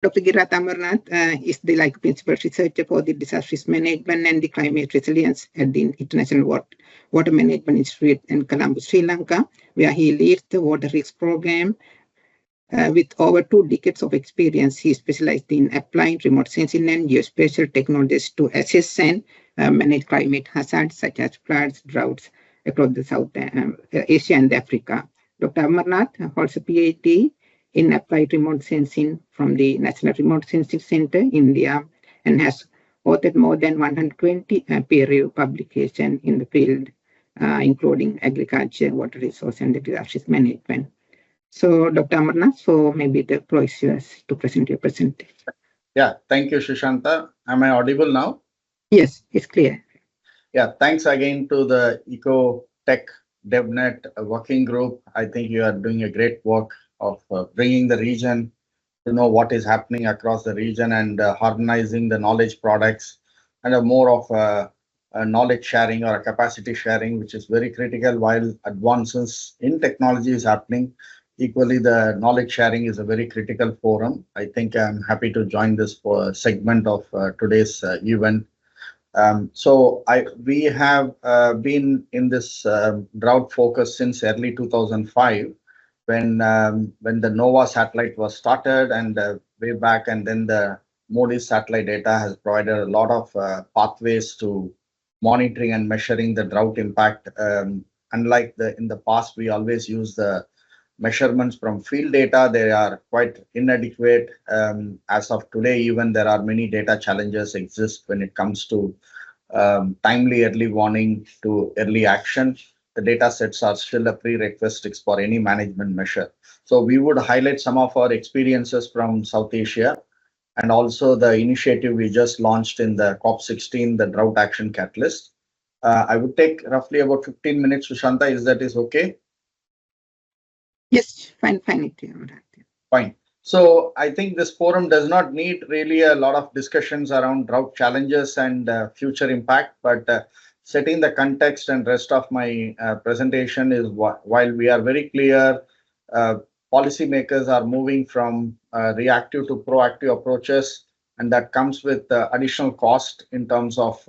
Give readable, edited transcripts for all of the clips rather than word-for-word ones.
Dr. Giriraj Amarnath is the principal researcher for the disaster risk management and the climate resilience at the International Water Management Institute in Colombo, Sri Lanka, where he leads the water risk program. With over 2 decades of experience, he specialized in applying remote sensing and geospatial technologies to assess and manage climate hazards such as floods, droughts across the South Asia and Africa. Dr. Amarnath holds a PhD in applied remote sensing from the National Remote Sensing Center, India, and has authored more than 120 peer-reviewed publications in the field, including agriculture, water resource, and disaster management. So, Dr. Amarnath, so maybe the floor is yours to present your presentation. Yeah, thank you, Sushanta. Am I audible now? Yes, it's clear. Yeah, thanks again to the EOTEC DevNet working group. I think you are doing a great work of bringing the region to know what is happening across the region and harmonizing the knowledge products and a more of a knowledge sharing or a capacity sharing, which is very critical while advances in technology is happening. Equally, the knowledge sharing is a very critical forum. I think I'm happy to join this segment of today's event. We have been in this drought focus since early 2005, when the NOAA satellite was started and way back, and then the Moody's satellite data has provided a lot of pathways to monitoring and measuring the drought impact. Unlike in the past, we always use the measurements from field data. They are quite inadequate. As of today, even there are many data challenges exist when it comes to timely early warning to early action. The data sets are still a prerequisite for any management measure. So we would highlight some of our experiences from South Asia and also the initiative we just launched in the COP16, the Drought Action Catalyst. I would take roughly about 15 minutes, Sushanta, is okay? Yes, fine. Fine. So I think this forum does not need really a lot of discussions around drought challenges and future impact, but setting the context and rest of my presentation is while we are very clear, policymakers are moving from reactive to proactive approaches, and that comes with additional cost in terms of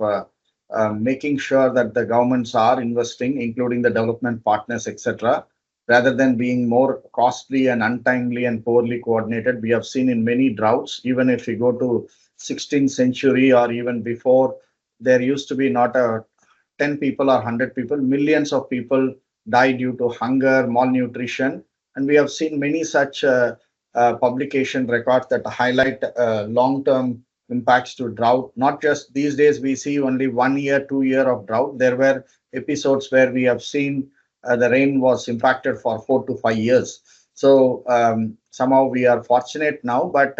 making sure that the governments are investing, including the development partners, etc., rather than being more costly and untimely and poorly coordinated. We have seen in many droughts, even if you go to 16th century or even before, there used to be not 10 people or 100 people, millions of people die due to hunger, malnutrition. And we have seen many such publication records that highlight long-term impacts to drought. Not just these days, we see only 1 year, 2 year of drought. There were episodes where we have seen the rain was impacted for 4 to 5 years. So somehow we are fortunate now, but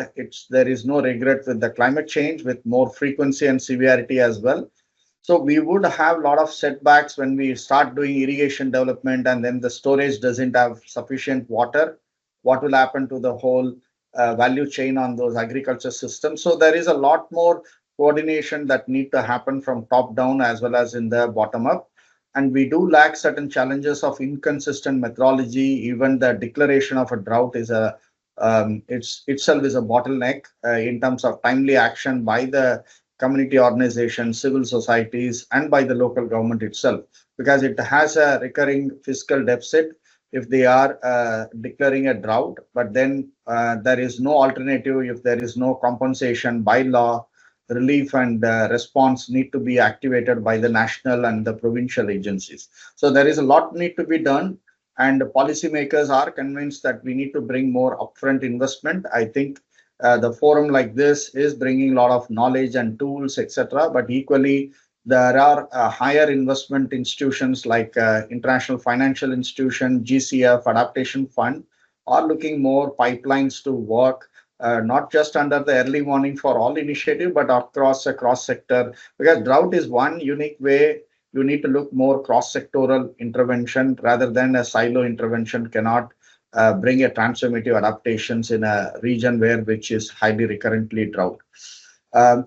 there is no regret with the climate change, with more frequency and severity as well. So we would have a lot of setbacks when we start doing irrigation development and then the storage doesn't have sufficient water. What will happen to the whole value chain on those agriculture systems? So there is a lot more coordination that need to happen from top down as well as in the bottom up. And we do lack certain challenges of inconsistent methodology. Even the declaration of a drought is itself is a bottleneck in terms of timely action by the community organizations, civil societies, and by the local government itself, because it has a recurring fiscal deficit if they are declaring a drought, but then there is no alternative if there is no compensation by law. Relief and response need to be activated by the national and the provincial agencies. So there is a lot need to be done, and policymakers are convinced that we need to bring more upfront investment. I think the forum like this is bringing a lot of knowledge and tools, etc. But equally, there are higher investment institutions like International Financial Institution, GCF, Adaptation Fund, are looking more pipelines to work. Not just under the early warning for all initiative, but across a cross sector, because drought is one unique way. You need to look more cross-sectoral intervention rather than a silo intervention cannot bring a transformative adaptations in a region which is highly recurrently drought.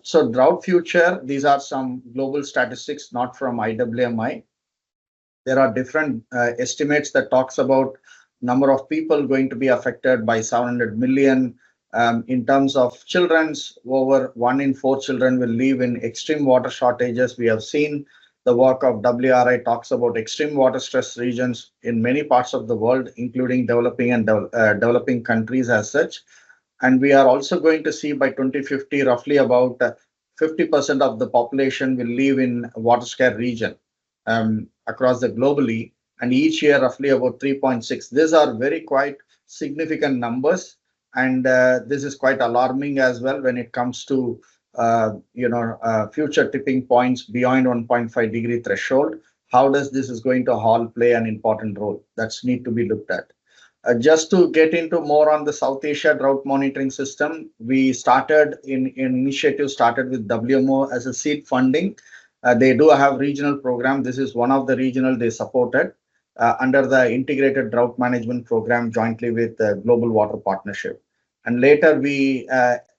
So drought future, these are some global statistics, not from IWMI. There are different estimates that talks about number of people going to be affected by 700 million. In terms of children's, over 1 in 4 children will live in extreme water shortages. We have seen the work of WRI talks about extreme water stress regions in many parts of the world, including developing and developing countries as such. And we are also going to see by 2050, roughly about 50% of the population will live in water scarce region across the globally. And each year, roughly about 3.6. These are very quite significant numbers. And this is quite alarming as well when it comes to future tipping points beyond 1.5 degree threshold. How does this is going to all play an important role? That's need to be looked at. Just to get into more on the South Asia drought monitoring system, we started in initiative started with WMO as a seed funding. They do have regional program. This is one of the regional they supported under the integrated drought management program jointly with the Global Water Partnership. And later we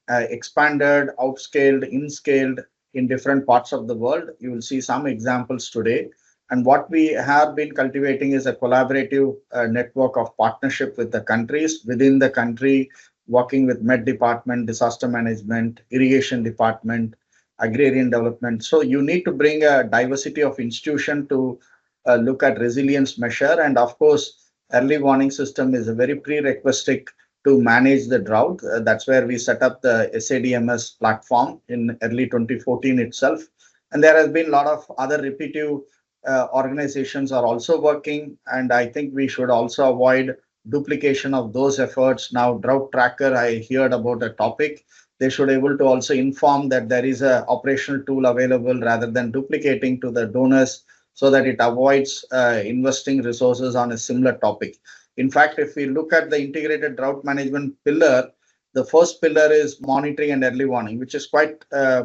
expanded, outscaled, inscaled in different parts of the world. You will see some examples today. And what we have been cultivating is a collaborative network of partnership with the countries within the country, working with Met Department, disaster management, irrigation department, agrarian development. So you need to bring a diversity of institution to look at resilience measure. And of course, early warning system is a very prerequisite to manage the drought. That's where we set up the SADMS platform in early 2014 itself. And there has been a lot of other repetitive organizations are also working. And I think we should also avoid duplication of those efforts. Now, Drought Tracker, I heard about a topic. They should able to also inform that there is a operational tool available rather than duplicating to the donors so that it avoids investing resources on a similar topic. In fact, if we look at the integrated drought management pillar, the first pillar is monitoring and early warning, which is quite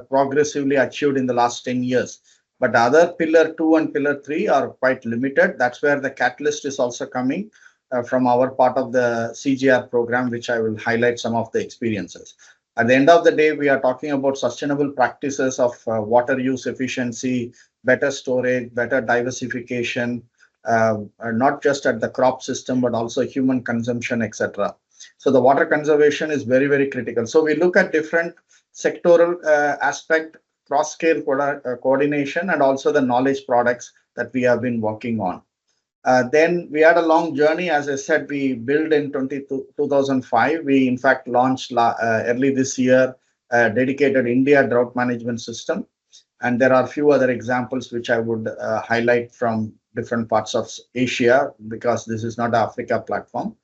progressively achieved in the last 10 years. But other pillar 2 and pillar 3 are quite limited. That's where the catalyst is also coming from our part of the CGR program, which I will highlight some of the experiences. At the end of the day, we are talking about sustainable practices of water use efficiency, better storage, better diversification, not just at the crop system, but also human consumption, etc. So the water conservation is very, very critical. So we look at different sectoral aspect, cross-scale coordination, and also the knowledge products that we have been working on. Then we had a long journey. As I said, we built in 2005. We, in fact, launched early this year a dedicated India drought management system. And there are a few other examples which I would highlight from different parts of Asia, because this is not an Africa platform.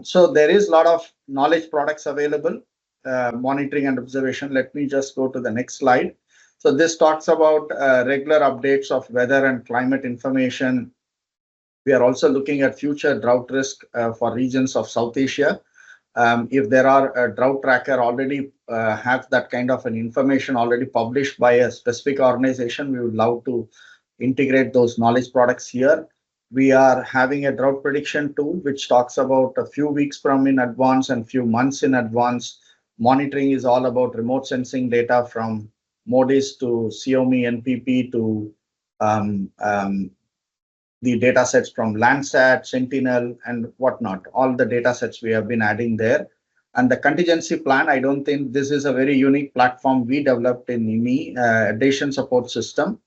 So there is a lot of knowledge products available, monitoring and observation. Let me just go to the next slide. So this talks about regular updates of weather and climate information. We are also looking at future drought risk for regions of South Asia. If there are a drought tracker already have that kind of an information already published by a specific organization, we would love to integrate those knowledge products here. We are having a drought prediction tool, which talks about a few weeks from in advance and few months in advance. Monitoring is all about remote sensing data from MODIS to Xiaomi NPP to the data sets from Landsat, Sentinel, and whatnot. All the data sets we have been adding there. And the contingency plan, I don't think this is a very unique platform we developed in IWMI, Dation Support System,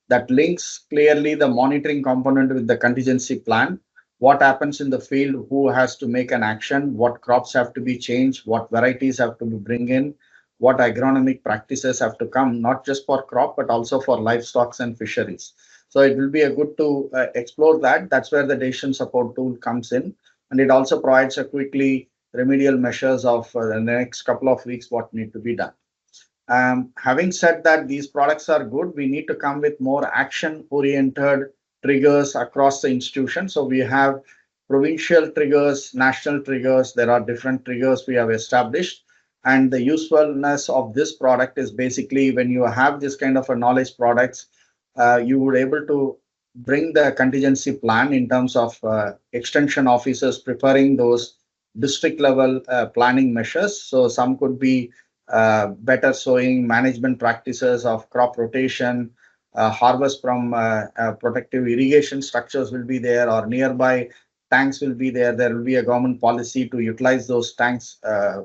that links clearly the monitoring component with the contingency plan. What happens in the field, who has to make an action, what crops have to be changed, what varieties have to be bring in, what agronomic practices have to come, not just for crop, but also for livestock and fisheries. So it will be a good to explore that. That's where the decision support tool comes in. And it also provides a quickly remedial measures of the next couple of weeks, what need to be done. Having said that, these products are good. We need to come with more action-oriented triggers across the institution. So we have provincial triggers, national triggers. There are different triggers we have established. And the usefulness of this product is basically when you have this kind of a knowledge products, you would able to bring the contingency plan in terms of extension officers preparing those district level planning measures. So some could be better sowing, management practices of crop rotation, harvest from protective irrigation structures will be there, or nearby tanks will be there. There will be a government policy to utilize those tanks,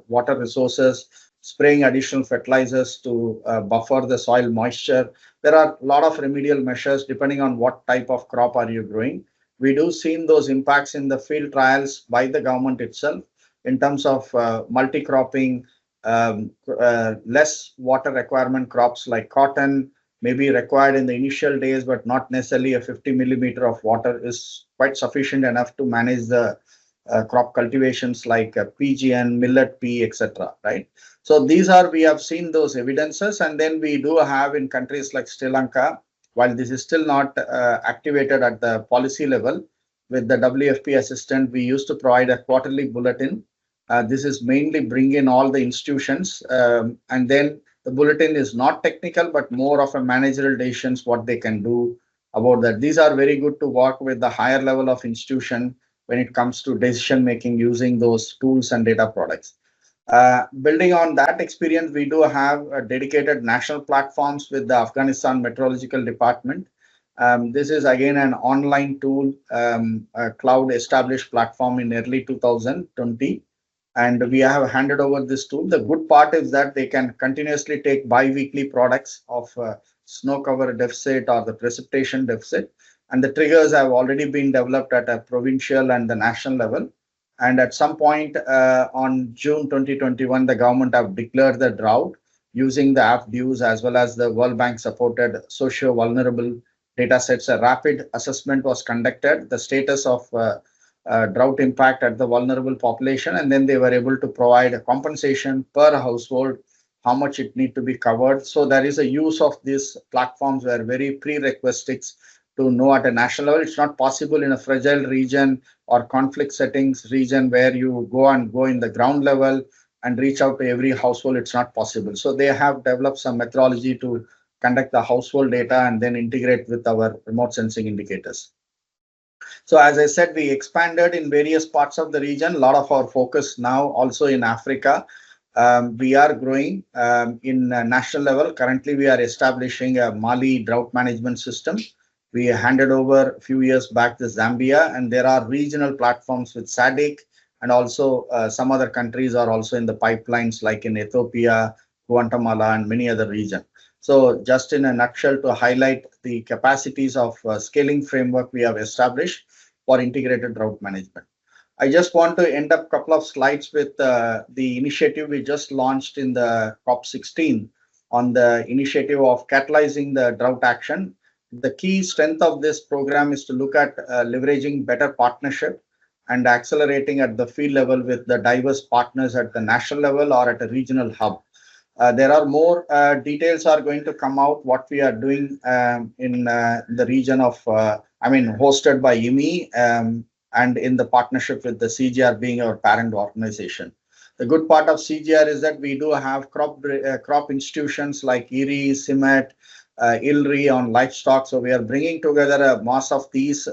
water resources, spraying additional fertilizers to buffer the soil moisture. There are a lot of remedial measures depending on what type of crop are you growing. We do seen those impacts in the field trials by the government itself in terms of multi-cropping, less water requirement crops like cotton may be required in the initial days, but not necessarily a 50 millimeter of water is quite sufficient enough to manage the crop cultivations like PGN, millet, pea, etc. Right. So these are, we have seen those evidences, and then we do have in countries like Sri Lanka, while this is still not activated at the policy level, with the WFP assistant, we used to provide a quarterly bulletin. This is mainly bring in all the institutions, and then the bulletin is not technical, but more of a managerial decisions, what they can do about that. These are very good to work with the higher level of institution when it comes to decision making using those tools and data products. Building on that experience, we do have dedicated national platforms with the Afghanistan Meteorological Department. This is again an online tool, a cloud established platform in early 2020. And we have handed over this tool. The good part is that they can continuously take bi-weekly products of snow cover deficit or the precipitation deficit. And the triggers have already been developed at a provincial and the national level. And at some point on June 2021, the government have declared the drought using the AFDUs as well as the World Bank supported socio-vulnerable data sets. A rapid assessment was conducted, the status of drought impact at the vulnerable population, and then they were able to provide a compensation per household, how much it need to be covered. So there is a use of these platforms where very prerequisites to know at a national level. It's not possible in a fragile region or conflict settings region where you go in the ground level and reach out to every household. It's not possible. So they have developed some methodology to conduct the household data and then integrate with our remote sensing indicators. So as I said, we expanded in various parts of the region. A lot of our focus now also in Africa. We are growing in national level. Currently, we are establishing a Mali drought management system. We handed over a few years back to Zambia, and there are regional platforms with SADC, and also some other countries are also in the pipelines, like in Ethiopia, Guatemala, and many other regions. So just in a nutshell, to highlight the capacities of scaling framework we have established for integrated drought management. I just want to end up a couple of slides with the initiative we just launched in the COP16 on the initiative of catalyzing the drought action. The key strength of this program is to look at leveraging better partnership and accelerating at the field level with the diverse partners at the national level or at a regional hub. There are more details are going to come out what we are doing in the region of, hosted by IWMI and in the partnership with the CGR being our parent organization. The good part of CGR is that we do have crop institutions like IRI, CIMET, ILRI on livestock. So we are bringing together a mass of these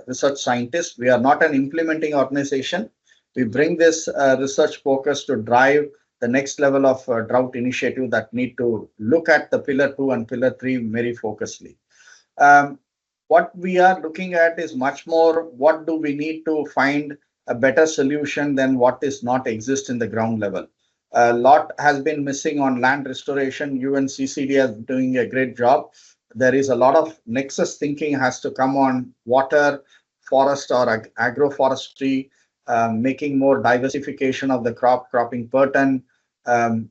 research scientists. We are not an implementing organization. We bring this research focus to drive the next level of drought initiative that need to look at the pillar 2 and pillar 3 very focusedly. What we are looking at is much more what do we need to find a better solution than what is not exist in the ground level. A lot has been missing on land restoration. UNCCD is doing a great job. There is a lot of nexus thinking has to come on water, forest or agroforestry, making more diversification of the cropping pattern,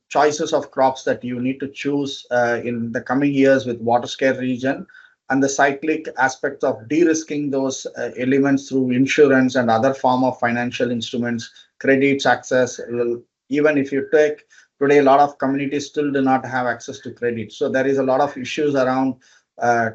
choices of crops that you need to choose in the coming years with water scarce region, and the cyclic aspects of de-risking those elements through insurance and other form of financial instruments, credits access. Even if you take today, a lot of communities still do not have access to credit. So there is a lot of issues around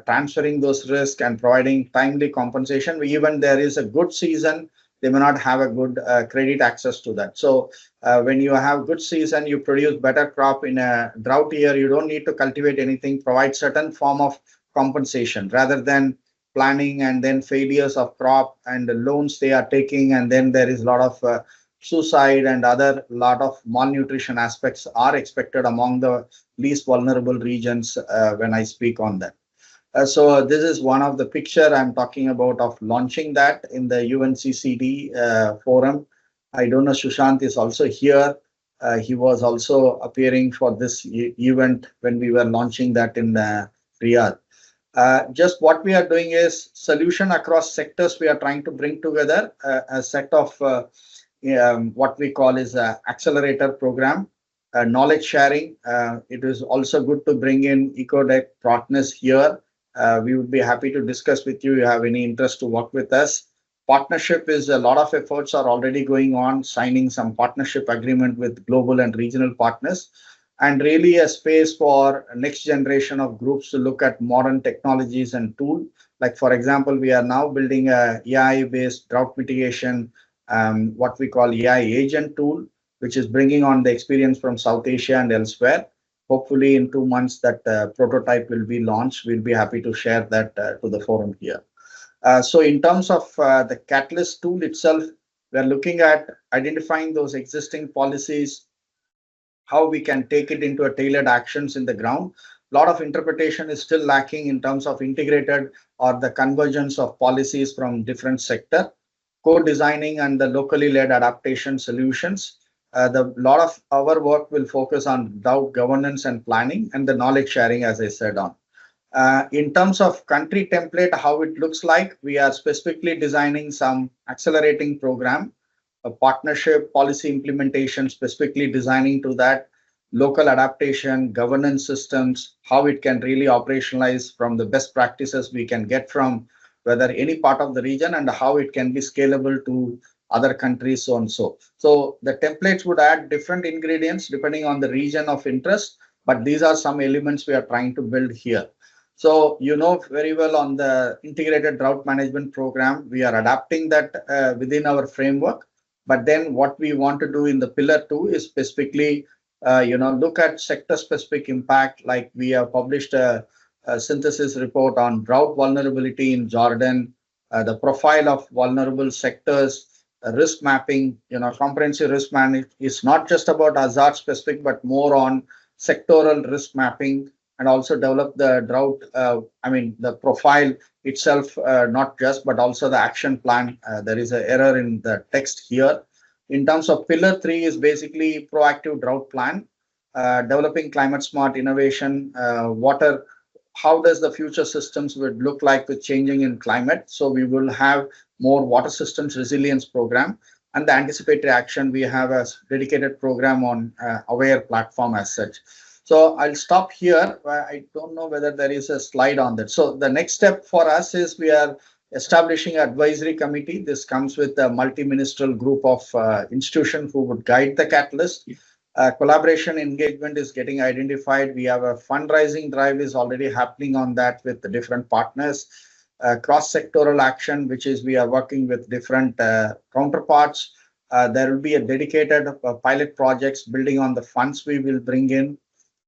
transferring those risks and providing timely compensation. Even there is a good season, they may not have a good credit access to that. So when you have good season, you produce better crop. In a drought year, you don't need to cultivate anything, provide certain form of compensation rather than planning and then failures of crop and the loans they are taking. And then there is a lot of suicide and other lot of malnutrition aspects are expected among the least vulnerable regions when I speak on that. So this is one of the picture I'm talking about of launching that in the UNCCD forum. I don't know, Sushant is also here. He was also appearing for this event when we were launching that in Riyadh. Just what we are doing is solution across sectors. We are trying to bring together a set of what we call is a accelerator program, knowledge sharing. It is also good to bring in EOTEC partners here. We would be happy to discuss with you. You have any interest to work with us. Partnership is a lot of efforts are already going on, signing some partnership agreement with global and regional partners, and really a space for next generation of groups to look at modern technologies and tool. Like for example, we are now building a AI-based drought mitigation, what we call AI agent tool, which is bringing on the experience from South Asia and elsewhere. Hopefully in 2 months that prototype will be launched. We'll be happy to share that to the forum here. So in terms of the Catalyst tool itself, we're looking at identifying those existing policies, how we can take it into a tailored actions in the ground. A lot of interpretation is still lacking in terms of integrated or the convergence of policies from different sector, co-designing and the locally led adaptation solutions. The lot of our work will focus on drought governance and planning and the knowledge sharing, as I said on. In terms of country template, how it looks like, we are specifically designing some accelerating program, a partnership policy implementation, specifically designing to that local adaptation, governance systems, how it can really operationalize from the best practices we can get from whether any part of the region and how it can be scalable to other countries, so and so. So the templates would add different ingredients depending on the region of interest, but these are some elements we are trying to build here. So you know very well on the integrated drought management program, we are adapting that within our framework. But then what we want to do in the pillar 2 is specifically, look at sector specific impact. Like we have published a synthesis report on drought vulnerability in Jordan, the profile of vulnerable sectors, risk mapping, comprehensive risk management is not just about hazard specific, but more on sectoral risk mapping, and also develop the drought, the profile itself, not just, but also the action plan. There is an error in the text here. In terms of pillar 3 is basically proactive drought plan, developing climate smart innovation, water. How does the future systems would look like with changing in climate? So we will have more water systems resilience program, and the anticipatory action. We have a dedicated program on Aware platform as such. So I'll stop here. I don't know whether there is a slide on that. So the next step for us is we are establishing an advisory committee. This comes with a multi-ministerial group of institutions who would guide the Catalyst. Collaboration engagement is getting identified. We have a fundraising drive is already happening on that with the different partners. Cross-sectoral action, which is we are working with different counterparts. There will be a dedicated pilot projects building on the funds we will bring in.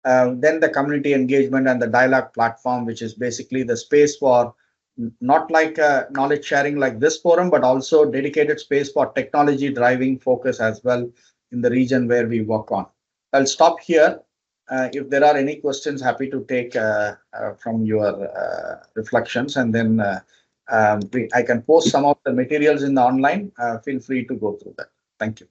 Then the community engagement and the dialogue platform, which is basically the space for not like knowledge sharing like this forum, but also dedicated space for technology driving focus as well in the region where we work on. I'll stop here. If there are any questions, happy to take from your reflections, and then I can post some of the materials in the online. Feel free to go through that. Thank you.